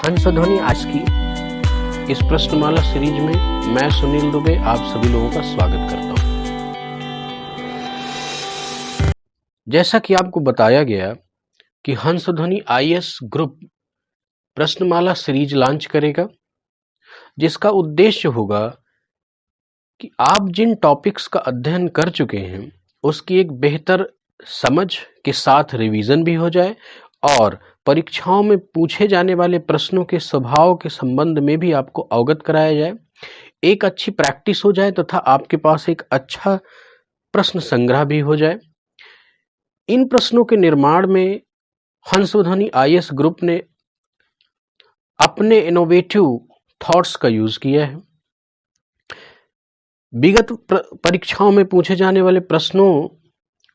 हंसध्वनि आज की इस प्रश्नमाला सीरीज में मैं सुनील दुबे आप सभी लोगों का स्वागत करता हूं। जैसा कि आपको बताया गया कि Hansadhwani IAS group प्रश्नमाला series launch करेगा, जिसका उद्देश्य होगा कि आप जिन टॉपिक्स का अध्ययन कर चुके हैं उसकी एक बेहतर समझ के साथ रिवीजन भी हो जाए और परीक्षाओं में पूछे जाने वाले प्रश्नों के स्वभाव के संबंध में भी आपको अवगत कराया जाए, एक अच्छी प्रैक्टिस हो जाए तथा आपके पास एक अच्छा प्रश्न संग्रह भी हो जाए। इन प्रश्नों के निर्माण में हंसध्वनि आईएएस ग्रुप ने अपने इनोवेटिव थॉट्स का यूज किया है। विगत परीक्षाओं में पूछे जाने वाले प्रश्नों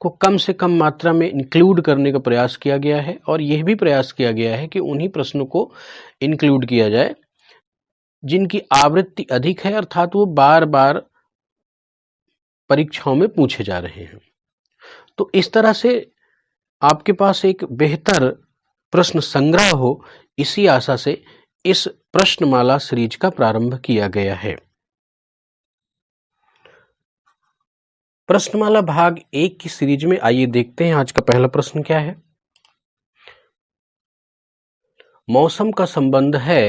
को कम से कम मात्रा में इंक्लूड करने का प्रयास किया गया है और यह भी प्रयास किया गया है कि उन्हीं प्रश्नों को इंक्लूड किया जाए जिनकी आवृत्ति अधिक है, अर्थात वो बार बार परीक्षाओं में पूछे जा रहे हैं। तो इस तरह से आपके पास एक बेहतर प्रश्न संग्रह हो, इसी आशा से इस प्रश्नमाला सीरीज का प्रारंभ किया गया है। प्रश्नमाला भाग 1 की सीरीज में आइए देखते हैं आज का पहला प्रश्न क्या है। मौसम का संबंध है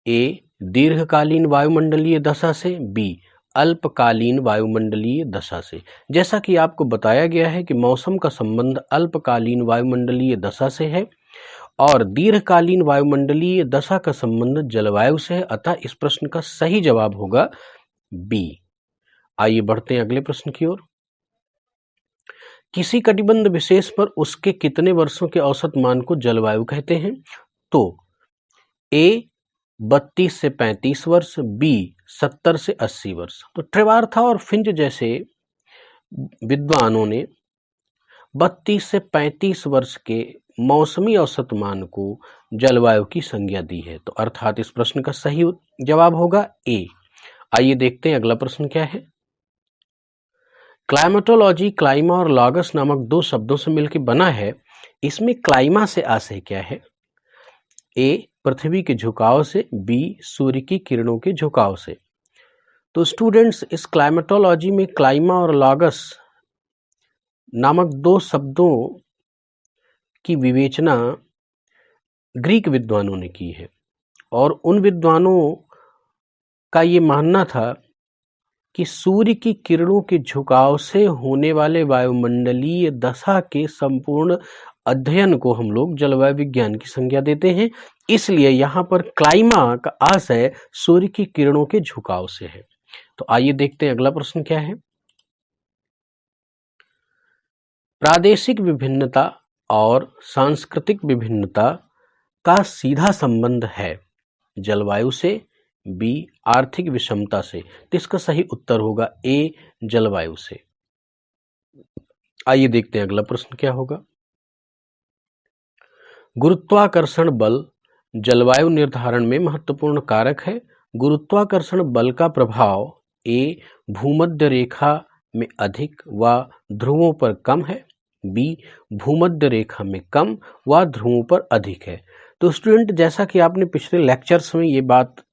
ए दीर्घकालीन वायुमंडलीय दशा से, बी अल्पकालीन वायुमंडलीय दशा से। जैसा कि आपको बताया गया है कि मौसम का संबंध अल्पकालीन वायुमंडलीय दशा से है और दीर्घकालीन वायुमंडलीय दशा का संबंध जलवायु से है, अतः इस प्रश्न का सही जवाब होगा बी। आइए बढ़ते हैं अगले प्रश्न की ओर। किसी कटिबंध विशेष पर उसके कितने वर्षों के औसत मान को जलवायु कहते हैं? तो ए 32 से 35 वर्ष, बी 70 से 80 वर्ष। तो ट्रेवार्था और फिंच जैसे विद्वानों ने 32 से 35 वर्ष के मौसमी औसत मान को जलवायु की संज्ञा दी है, तो अर्थात इस प्रश्न का सही जवाब होगा ए। आइए देखते हैं अगला प्रश्न क्या है। क्लाइमेटोलॉजी क्लाइमा और लॉगस नामक दो शब्दों से मिलकर बना है, इसमें क्लाइमा से आशय क्या है? ए पृथ्वी के झुकाव से, बी सूर्य की किरणों के झुकाव से। तो स्टूडेंट्स, इस क्लाइमेटोलॉजी में क्लाइमा और लॉगस नामक दो शब्दों की विवेचना ग्रीक विद्वानों ने की है और उन विद्वानों का ये मानना था कि सूर्य की किरणों के झुकाव से होने वाले वायुमंडलीय दशा के संपूर्ण अध्ययन को हम लोग जलवायु विज्ञान की संज्ञा देते हैं। इसलिए यहाँ पर क्लाइमा का आशय सूर्य की किरणों के झुकाव से है। तो आइए देखते हैं अगला प्रश्न क्या है। प्रादेशिक विभिन्नता और सांस्कृतिक विभिन्नता का सीधा संबंध है जलवायु से, बी आर्थिक विषमता से। तो इसका सही उत्तर होगा ए जलवायु से। आइए देखते हैं अगला प्रश्न क्या होगा। गुरुत्वाकर्षण बल जलवायु निर्धारण में महत्वपूर्ण कारक है। गुरुत्वाकर्षण बल का प्रभाव ए भूमध्य रेखा में अधिक व ध्रुवों पर कम है, बी भूमध्य रेखा में कम व ध्रुवों पर अधिक है। तो स्टूडेंट, जैसा कि आपने पिछले लेक्चर्स में ये बात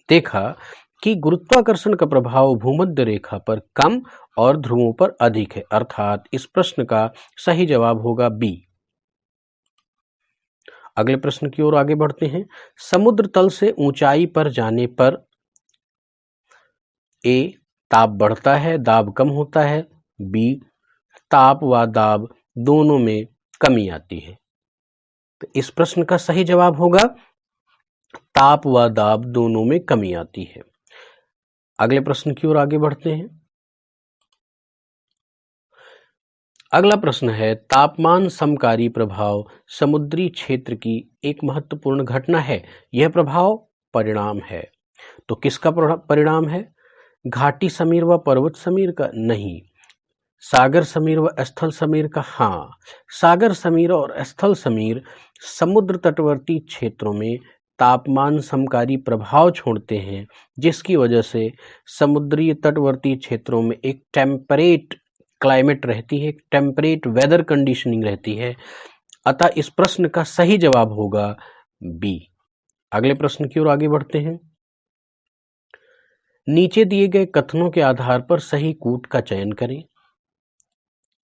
देखा कि गुरुत्वाकर्षण का प्रभाव भूमध्य रेखा पर कम और ध्रुवों पर अधिक है, अर्थात इस प्रश्न का सही जवाब होगा बी। अगले प्रश्न की ओर आगे बढ़ते हैं। समुद्र तल से ऊंचाई पर जाने पर ए ताप बढ़ता है, दाब कम होता है, बी ताप व दाब दोनों में कमी आती है। तो इस प्रश्न का सही जवाब होगा ताप व दाब दोनों में कमी आती है। अगले प्रश्न की ओर आगे बढ़ते हैं। अगला प्रश्न है, तापमान समकारी प्रभाव समुद्री क्षेत्र की एक महत्वपूर्ण घटना है, यह प्रभाव परिणाम है। तो किसका परिणाम है? घाटी समीर व पर्वत समीर का? नहीं। सागर समीर व स्थल समीर का? हाँ। सागर समीर और स्थल समीर समुद्र तटवर्ती क्षेत्रों में तापमान समकारी प्रभाव छोड़ते हैं, जिसकी वजह से समुद्री तटवर्ती क्षेत्रों में एक टेम्परेट क्लाइमेट रहती है, टेम्परेट वेदर कंडीशनिंग रहती है। अतः इस प्रश्न का सही जवाब होगा बी। अगले प्रश्न की ओर आगे बढ़ते हैं। नीचे दिए गए कथनों के आधार पर सही कूट का चयन करें।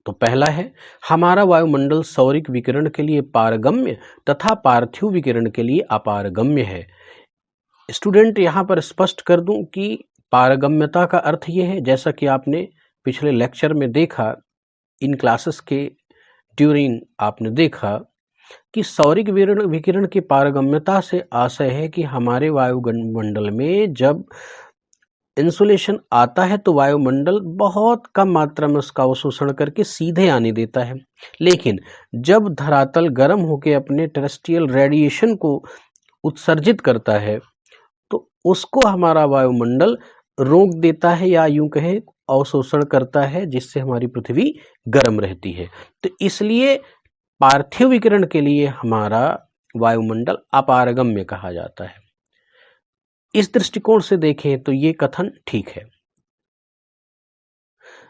तो पहला है, हमारा वायुमंडल सौरिक विकिरण के लिए पारगम्य तथा पार्थिव विकिरण के लिए अपारगम्य है। स्टूडेंट यहां पर स्पष्ट कर दूं कि पारगम्यता का अर्थ यह है, जैसा कि आपने पिछले लेक्चर में देखा, इन क्लासेस के ड्यूरिंग आपने देखा कि सौरिक विकिरण की पारगम्यता से आशय है कि हमारे वायुमंडल में जब इंसुलेशन आता है तो वायुमंडल बहुत कम मात्रा में उसका अवशोषण करके सीधे आने देता है, लेकिन जब धरातल गर्म होकर अपने टेरेस्ट्रियल रेडिएशन को उत्सर्जित करता है तो उसको हमारा वायुमंडल रोक देता है, या यूं कहें अवशोषण करता है, जिससे हमारी पृथ्वी गर्म रहती है। तो इसलिए पार्थिव विकिरण के लिए हमारा वायुमंडल अपारगम्य कहा जाता है। इस दृष्टिकोण से देखें तो ये कथन ठीक है।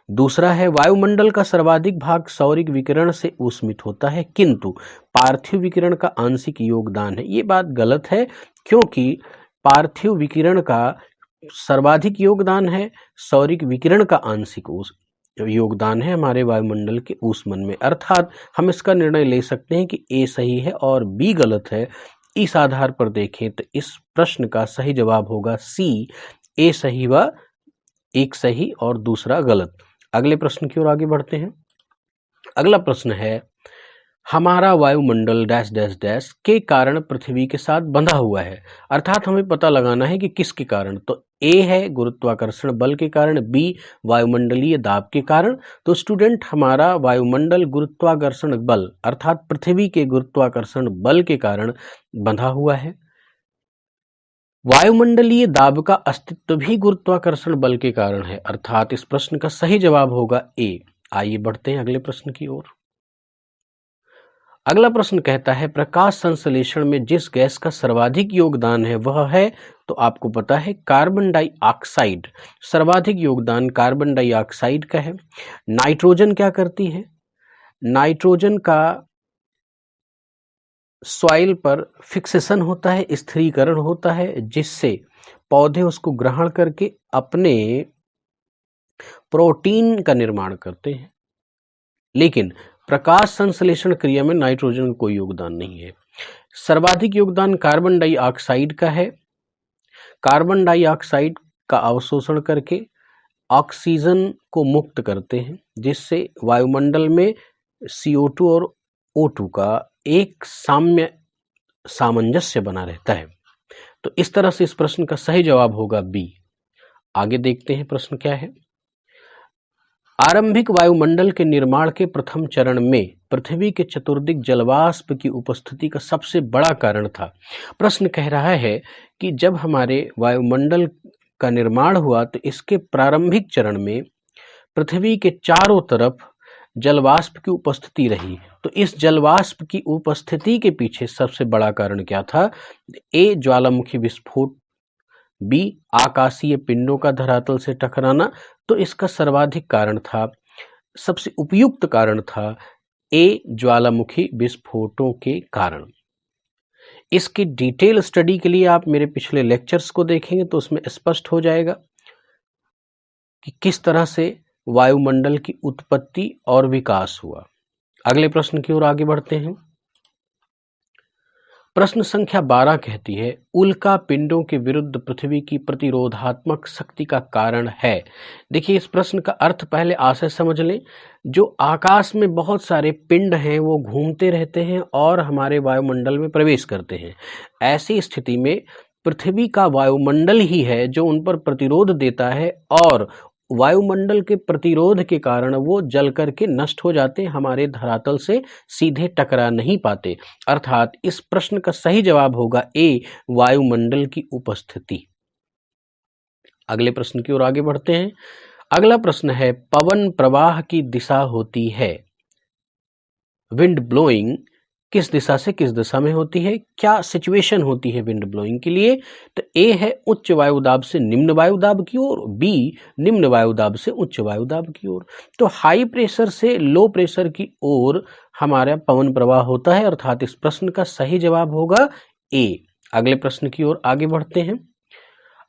दूसरा है, वायुमंडल का सर्वाधिक भाग सौरिक विकिरण से ऊष्मित होता है किंतु पार्थिव विकिरण का आंशिक योगदान है। ये बात गलत है, क्योंकि पार्थिव विकिरण का सर्वाधिक योगदान है, सौरिक विकिरण का आंशिक योगदान है हमारे वायुमंडल के ऊष्मन में। अर्थात हम इसका निर्णय ले सकते हैं कि ए सही है और बी गलत है। इस आधार पर देखें तो इस प्रश्न का सही जवाब होगा सी, ए सही व एक सही और दूसरा गलत। अगले प्रश्न की ओर आगे बढ़ते हैं। अगला प्रश्न है, हमारा वायुमंडल डैश डैश डैश के कारण पृथ्वी के साथ बंधा हुआ है। अर्थात हमें पता लगाना है कि किसके कारण। तो ए है गुरुत्वाकर्षण बल के कारण, बी वायुमंडलीय दाब के कारण। तो स्टूडेंट, हमारा वायुमंडल गुरुत्वाकर्षण बल अर्थात पृथ्वी के गुरुत्वाकर्षण बल के कारण बंधा हुआ है। वायुमंडलीय दाब का अस्तित्व भी गुरुत्वाकर्षण बल के कारण है, अर्थात इस प्रश्न का सही जवाब होगा ए। आइए बढ़ते हैं अगले प्रश्न की ओर। अगला प्रश्न कहता है, प्रकाश संश्लेषण में जिस गैस का सर्वाधिक योगदान है वह है, तो आपको पता है कार्बन डाइऑक्साइड। सर्वाधिक योगदान कार्बन डाइऑक्साइड का है। नाइट्रोजन क्या करती है? नाइट्रोजन का सॉइल पर फिक्सेशन होता है, स्थिरीकरण होता है, जिससे पौधे उसको ग्रहण करके अपने प्रोटीन का निर्माण करते हैं। लेकिन प्रकाश संश्लेषण क्रिया में नाइट्रोजन का कोई योगदान नहीं है। सर्वाधिक योगदान कार्बन डाइऑक्साइड का है। कार्बन डाइऑक्साइड का अवशोषण करके ऑक्सीजन को मुक्त करते हैं, जिससे वायुमंडल में CO2 और O2 का एक सामंजस्य बना रहता है। तो इस तरह से इस प्रश्न का सही जवाब होगा बी। आगे देखते हैं प्रश्न क्या है। आरंभिक वायुमंडल के निर्माण के प्रथम चरण में पृथ्वी के चतुर्दिक जलवाष्प की उपस्थिति का सबसे बड़ा कारण था। प्रश्न कह रहा है कि जब हमारे वायुमंडल का निर्माण हुआ तो इसके प्रारंभिक चरण में पृथ्वी के चारों तरफ जलवाष्प की उपस्थिति रही। तो इस जलवाष्प की उपस्थिति के पीछे सबसे बड़ा कारण क्या था? ए ज्वालामुखी विस्फोट, बी आकाशीय पिंडों का धरातल से टकराना। तो इसका सर्वाधिक कारण था, सबसे उपयुक्त कारण था ए ज्वालामुखी विस्फोटों के कारण। इसकी डिटेल स्टडी के लिए आप मेरे पिछले लेक्चर्स को देखेंगे तो उसमें स्पष्ट हो जाएगा कि किस तरह से वायुमंडल की उत्पत्ति और विकास हुआ। अगले प्रश्न की ओर आगे बढ़ते हैं। प्रश्न संख्या 12 कहती है, उल्का पिंडों के विरुद्ध पृथ्वी की प्रतिरोधात्मक शक्ति का कारण है। देखिए, इस प्रश्न का अर्थ पहले आशय समझ लें। जो आकाश में बहुत सारे पिंड हैं वो घूमते रहते हैं और हमारे वायुमंडल में प्रवेश करते हैं। ऐसी स्थिति में पृथ्वी का वायुमंडल ही है जो उन पर प्रतिरोध देता है, और वायुमंडल के प्रतिरोध के कारण वो जल करके नष्ट हो जाते, हमारे धरातल से सीधे टकरा नहीं पाते। अर्थात इस प्रश्न का सही जवाब होगा ए वायुमंडल की उपस्थिति। अगले प्रश्न की ओर आगे बढ़ते हैं। अगला प्रश्न है, पवन प्रवाह की दिशा होती है, विंड ब्लोइंग, किस दिशा से किस दिशा में होती है? क्या सिचुएशन होती है विंड ब्लोइंग के लिए? तो ए है उच्च वायुदाब से निम्न वायुदाब की ओर, बी निम्न वायुदाब से उच्च वायुदाब की ओर। तो हाई प्रेशर से लो प्रेशर की ओर हमारा पवन प्रवाह होता है, अर्थात इस प्रश्न का सही जवाब होगा ए। अगले प्रश्न की ओर आगे बढ़ते हैं।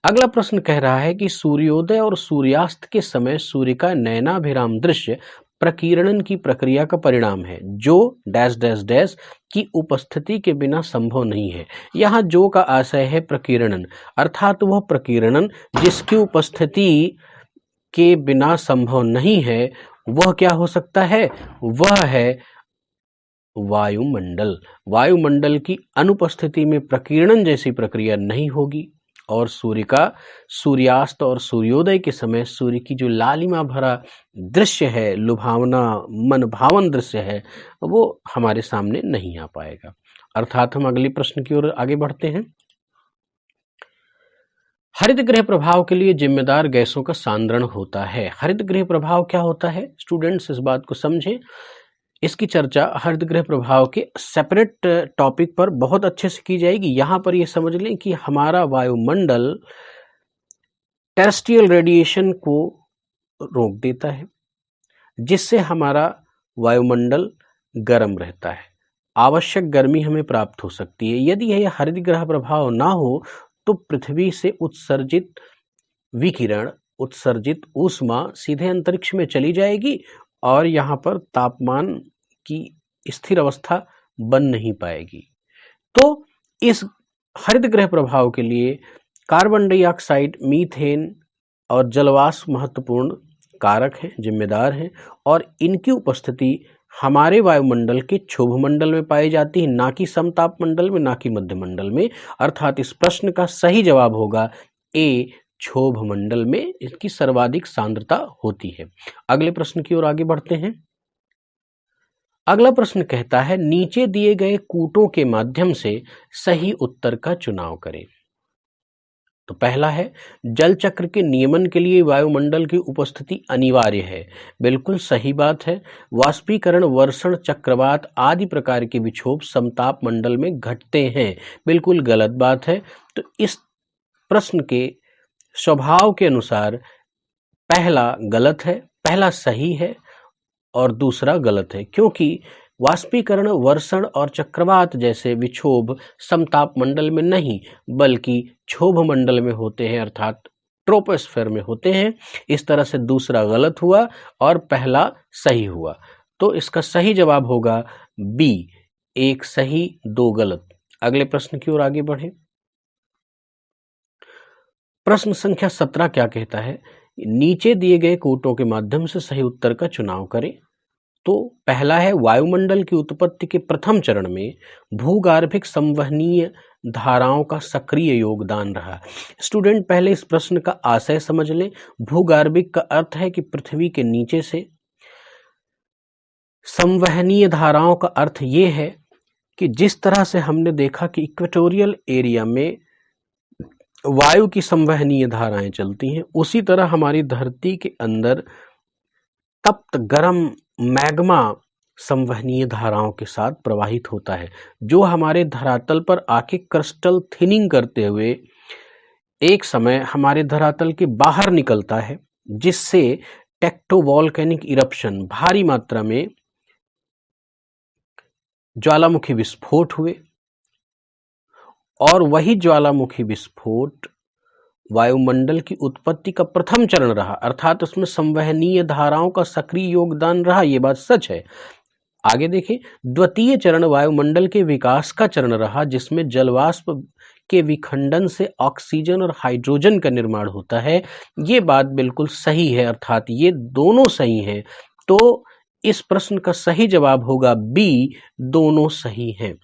अगला प्रश्न कह रहा है कि सूर्योदय और सूर्यास्त के समय सूर्य का नयनाभिराम दृश्य प्रकीर्णन की प्रक्रिया का परिणाम है जो डैश डैश डैश की उपस्थिति के बिना संभव नहीं है। यहाँ जो का आशय है प्रकीर्णन, अर्थात वह प्रकीर्णन जिसकी उपस्थिति के बिना संभव नहीं है वह क्या हो सकता है, वह है वायुमंडल। वायुमंडल की अनुपस्थिति में प्रकीर्णन जैसी प्रक्रिया नहीं होगी और सूर्य का सूर्यास्त और सूर्योदय के समय सूर्य की जो लालिमा भरा दृश्य है, लुभावना मन भावन दृश्य है, वो हमारे सामने नहीं आ पाएगा। अर्थात हम अगले प्रश्न की ओर आगे बढ़ते हैं। हरित गृह प्रभाव के लिए जिम्मेदार गैसों का सांद्रण होता है। हरित गृह प्रभाव क्या होता है स्टूडेंट्स, इस बात को समझें। इसकी चर्चा हरित गृह प्रभाव के सेपरेट टॉपिक पर बहुत अच्छे से की जाएगी। यहाँ पर ये समझ लें कि हमारा वायुमंडल टेरेस्ट्रियल रेडिएशन को रोक देता है जिससे हमारा वायुमंडल गर्म रहता है, आवश्यक गर्मी हमें प्राप्त हो सकती है। यदि यह हरित गृह प्रभाव ना हो तो पृथ्वी से उत्सर्जित विकिरण, उत्सर्जित ऊष्मा सीधे अंतरिक्ष में चली जाएगी और यहाँ पर तापमान की स्थिर अवस्था बन नहीं पाएगी। तो इस हरित गृह प्रभाव के लिए कार्बन डाइऑक्साइड, मीथेन और जलवाष्प महत्वपूर्ण कारक हैं, जिम्मेदार हैं और इनकी उपस्थिति हमारे वायुमंडल के क्षोभ मंडल में पाई जाती है, ना कि समताप मंडल में, ना कि मध्य मंडल में। अर्थात इस प्रश्न का सही जवाब होगा ए, क्षोभ मंडल में इसकी सर्वाधिक सांद्रता होती है। अगले प्रश्न की ओर आगे बढ़ते हैं। अगला प्रश्न कहता है नीचे दिए गए कूटों के माध्यम से सही उत्तर का चुनाव करें। तो पहला है जल चक्र के नियमन के लिए वायुमंडल की उपस्थिति अनिवार्य है। बिल्कुल सही बात है। वाष्पीकरण, वर्षण, चक्रवात आदि प्रकार के विक्षोभ समताप मंडल में घटते हैं। बिल्कुल गलत बात है। तो इस प्रश्न के स्वभाव के अनुसार पहला गलत है, पहला सही है और दूसरा गलत है, क्योंकि वाष्पीकरण, वर्षण और चक्रवात जैसे विक्षोभ समताप मंडल में नहीं बल्कि क्षोभ मंडल में होते हैं, अर्थात ट्रोपोस्फेयर में होते हैं। इस तरह से दूसरा गलत हुआ और पहला सही हुआ। तो इसका सही जवाब होगा बी, एक सही दो गलत। अगले प्रश्न की ओर आगे बढ़े। प्रश्न संख्या 17 क्या कहता है, नीचे दिए गए कूटों के माध्यम से सही उत्तर का चुनाव करें। तो पहला है वायुमंडल की उत्पत्ति के प्रथम चरण में भूगार्भिक संवहनीय धाराओं का सक्रिय योगदान रहा। स्टूडेंट पहले इस प्रश्न का आशय समझ लें। भूगार्भिक का अर्थ है कि पृथ्वी के नीचे से, संवहनीय धाराओं का अर्थ ये है कि जिस तरह से हमने देखा कि इक्वेटोरियल एरिया में वायु की संवहनीय धाराएं चलती हैं, उसी तरह हमारी धरती के अंदर तप्त गर्म मैग्मा संवहनीय धाराओं के साथ प्रवाहित होता है, जो हमारे धरातल पर आके क्रिस्टल थिनिंग करते हुए एक समय हमारे धरातल के बाहर निकलता है, जिससे टेक्टोवॉल्केनिक इरप्शन, भारी मात्रा में ज्वालामुखी विस्फोट हुए और वही ज्वालामुखी विस्फोट वायुमंडल की उत्पत्ति का प्रथम चरण रहा, अर्थात उसमें संवहनीय धाराओं का सक्रिय योगदान रहा। ये बात सच है। आगे देखें, द्वितीय चरण वायुमंडल के विकास का चरण रहा, जिसमें जलवाष्प के विखंडन से ऑक्सीजन और हाइड्रोजन का निर्माण होता है। ये बात बिल्कुल सही है, अर्थात ये दोनों सही हैं। तो इस प्रश्न का सही जवाब होगा बी, दोनों सही हैं।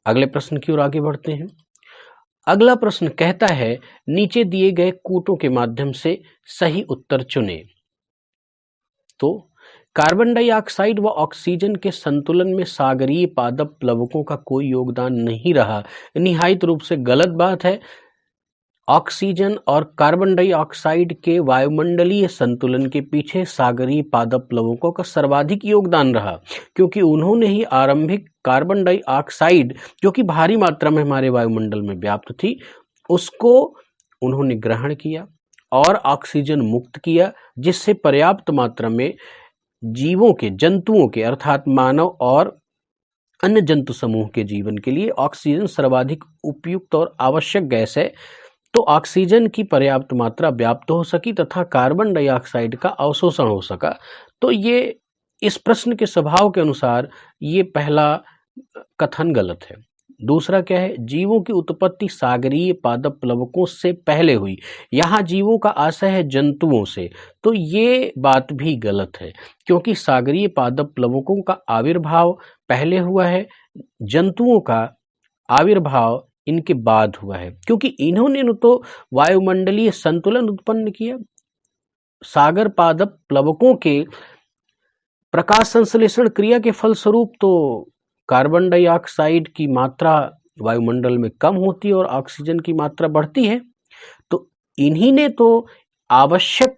अगले प्रश्न की ओर आगे बढ़ते हैं। अगला प्रश्न कहता है नीचे दिए गए कूटों के माध्यम से सही उत्तर चुनें। तो कार्बन डाइऑक्साइड व ऑक्सीजन के संतुलन में सागरीय पादप प्लवकों का कोई योगदान नहीं रहा। निहायत रूप से गलत बात है। ऑक्सीजन और कार्बन डाइऑक्साइड के वायुमंडलीय संतुलन के पीछे सागरीय पादप प्लवकों का सर्वाधिक योगदान रहा, क्योंकि उन्होंने ही आरंभिक कार्बन डाइऑक्साइड, जो कि भारी मात्रा में हमारे वायुमंडल में व्याप्त थी, उसको उन्होंने ग्रहण किया और ऑक्सीजन मुक्त किया, जिससे पर्याप्त मात्रा में जीवों के, जंतुओं के, अर्थात मानव और अन्य जंतु समूह के जीवन के लिए ऑक्सीजन सर्वाधिक उपयुक्त और आवश्यक गैस है, तो ऑक्सीजन की पर्याप्त मात्रा व्याप्त हो सकी तथा कार्बन डाइऑक्साइड का अवशोषण हो सका। तो ये इस प्रश्न के स्वभाव के अनुसार ये पहला कथन गलत है। दूसरा क्या है, जीवों की उत्पत्ति सागरीय पादप प्लवकों से पहले हुई। यहाँ जीवों का आशय है जंतुओं से, तो ये बात भी गलत है, क्योंकि सागरीय पादप प्लवकों का आविर्भाव पहले हुआ है, जंतुओं का आविर्भाव इनके बाद हुआ है, क्योंकि इन्होंने तो वायुमंडलीय संतुलन उत्पन्न किया। सागर पादप प्लवकों के प्रकाश संश्लेषण क्रिया के फलस्वरूप तो कार्बन डाइऑक्साइड की मात्रा वायुमंडल में कम होती है और ऑक्सीजन की मात्रा बढ़ती है। तो इन्हीं ने तो आवश्यक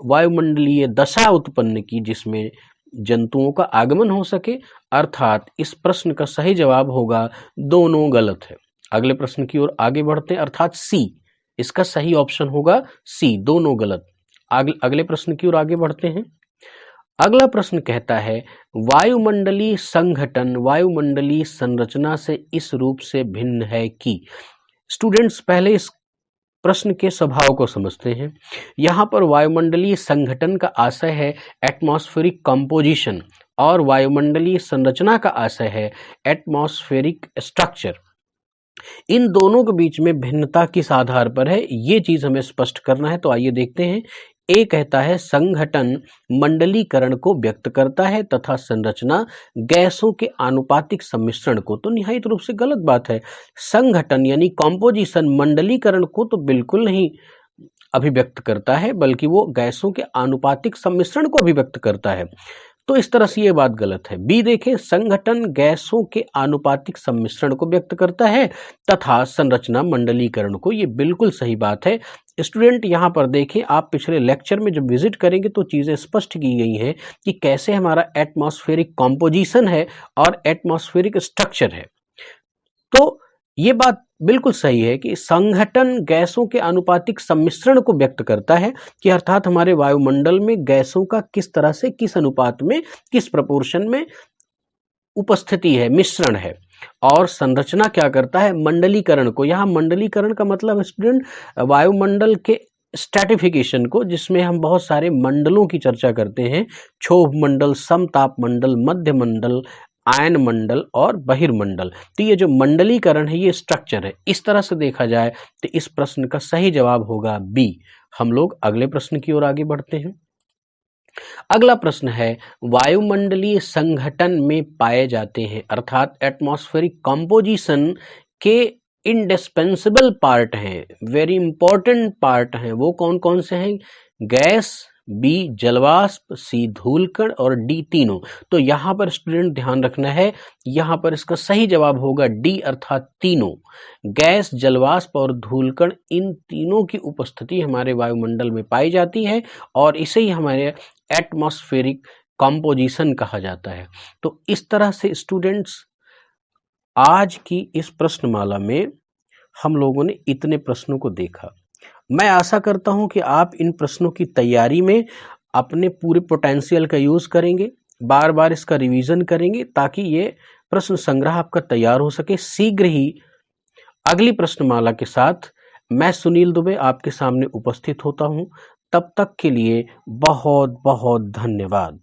वायुमंडलीय दशा उत्पन्न की जिसमें जंतुओं का आगमन हो सके, अर्थात इस प्रश्न का सही जवाब होगा दोनों गलत है। अगले प्रश्न की ओर आगे बढ़ते हैं, अर्थात सी, इसका सही ऑप्शन होगा सी, दोनों गलत। अगले प्रश्न की ओर आगे बढ़ते हैं। अगला प्रश्न कहता है, वायुमंडलीय संघटन वायुमंडलीय संरचना से इस रूप से भिन्न है कि। स्टूडेंट्स, पहले इस प्रश्न के स्वभाव को समझते हैं। यहाँ पर वायुमंडलीय संघटन का आशय है एटमॉस्फेरिक कंपोजिशन और वायुमंडलीय संरचना का आशय है एटमॉस्फेरिक स्ट्रक्चर। इन दोनों के बीच में भिन्नता किस आधार पर है, ये चीज हमें स्पष्ट करना है। तो आइए देखते हैं। ए कहता है संघटन मंडलीकरण को व्यक्त करता है तथा संरचना गैसों के आनुपातिक सम्मिश्रण को। तो निहायत रूप से गलत बात है। संघटन यानी कॉम्पोजिशन मंडलीकरण को तो बिल्कुल नहीं अभिव्यक्त करता है, बल्कि वो गैसों के आनुपातिक सम्मिश्रण को अभिव्यक्त करता है। तो इस तरह से ये बात गलत है। बी देखें, संघटन गैसों के आनुपातिक सम्मिश्रण को व्यक्त करता है तथा संरचना मंडलीकरण को। ये बिल्कुल सही बात है। स्टूडेंट, यहाँ पर देखें, आप पिछले लेक्चर में जब विजिट करेंगे तो चीज़ें स्पष्ट की गई हैं कि कैसे हमारा एटमॉस्फेरिक कॉम्पोजिशन है और एटमॉस्फेरिक स्ट्रक्चर है। तो ये बात बिल्कुल सही है कि संघटन गैसों के आनुपातिक सम्मिश्रण को व्यक्त करता है, कि अर्थात हमारे वायुमंडल में गैसों का किस तरह से, किस अनुपात में, किस प्रपोर्शन में उपस्थिति है, मिश्रण है। और संरचना क्या करता है, मंडलीकरण को। यहाँ मंडलीकरण का मतलब स्टूडेंट वायुमंडल के स्ट्रैटिफिकेशन को, जिसमें हम बहुत सारे मंडलों की चर्चा करते हैं, क्षोभ मंडल, समताप मंडल, मध्य मंडल, आयन मंडल और बहिर्मंडल। तो ये जो मंडलीकरण है ये स्ट्रक्चर है। इस तरह से देखा जाए तो इस प्रश्न का सही जवाब होगा बी। हम लोग अगले प्रश्न की ओर आगे बढ़ते हैं। अगला प्रश्न है, वायुमंडलीय संघटन में पाए जाते हैं अर्थात एटमॉस्फेरिक कंपोजिशन के इंडिस्पेंसिबल पार्ट हैं, वेरी इंपॉर्टेंट पार्ट हैं, वो कौन कौन से हैं? गैस, बी जलवाष्प, सी धूलकण और डी तीनों। तो यहाँ पर स्टूडेंट ध्यान रखना है, यहाँ पर इसका सही जवाब होगा डी अर्थात तीनों। गैस, जलवाष्प और धूलकण, इन तीनों की उपस्थिति हमारे वायुमंडल में पाई जाती है और इसे ही हमारे एटमॉस्फेरिक कंपोजिशन कहा जाता है। तो इस तरह से स्टूडेंट्स, आज की इस प्रश्नमाला में हम लोगों ने इतने प्रश्नों को देखा। मैं आशा करता हूं कि आप इन प्रश्नों की तैयारी में अपने पूरे पोटेंशियल का यूज करेंगे, बार बार इसका रिवीजन करेंगे, ताकि ये प्रश्न संग्रह आपका तैयार हो सके। शीघ्र ही अगली प्रश्नमाला के साथ मैं सुनील दुबे आपके सामने उपस्थित होता हूं। तब तक के लिए बहुत बहुत धन्यवाद।